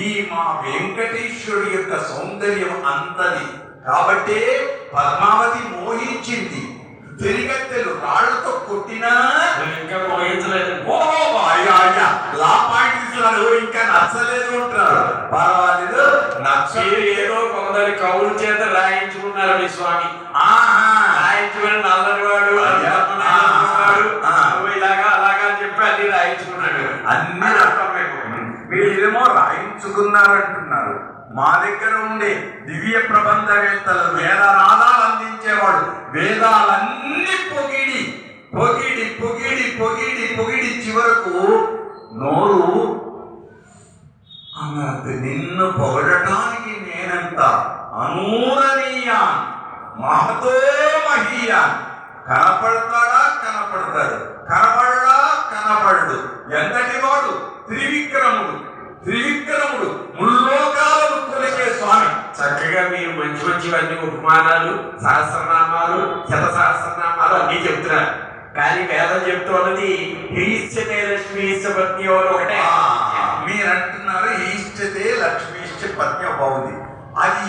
ఈ మా వెంకటేశ్వరుడి యొక్క సౌందర్యం అంతది కాబట్టి పద్మావతి మోహించింది. తిరిగత్తెలు రాళ్లతో కొట్టినా ఇంకా మోహించలేదు. లా పాయింట్ ఇస్తున్నారు, ఇంకా నచ్చలేదు అంటున్నారు. పర్వాలేదు, మీరు ఏదో కొందరి కౌలు చేత రాయించుకున్నారు మీ స్వామి. రాయించుకుని నల్లనివాడు ఇలాగా అలాగా చెప్పి అన్ని రాయించుకున్నాడు. అన్ని వీళ్ళేమో రాయించుకున్నారంటున్నారు. మా దగ్గర ఉండే దివ్య ప్రబంధవేత్తలు వేదనాదాలు అందించేవాడు వేదాలన్నీ పొగిడి పొగిడి పొగిడి పొగిడి పొగిడి చివరకు నోరు అన్నది నిన్ను పొగడటానికి నేనంత అనూరణీయాన్ మహతో మహీయాన్. కనపడతాడా కనపడతాడు, కనపడడా కనపడడు. ఎంతటి వాడు త్రివిక్రముడు, త్రివిక్రముడు ముల్లోకాలను కొలిచే స్వామి. చక్కగా మీరు మంచి మంచివన్నీ ఉపమానాలు, సహస్రనామాలు, శతసహస్రనామాలు అన్నీ చెప్తున్నారు. కానీ వేదం చెప్తున్నది ఈశ్చతే లక్ష్మీశ్చ పత్ని ఎవరు ఒకటే. మీరు అంటున్నారు ఈశ్చతే లక్ష్మీశ్చ పత్ని బాగుంది. అది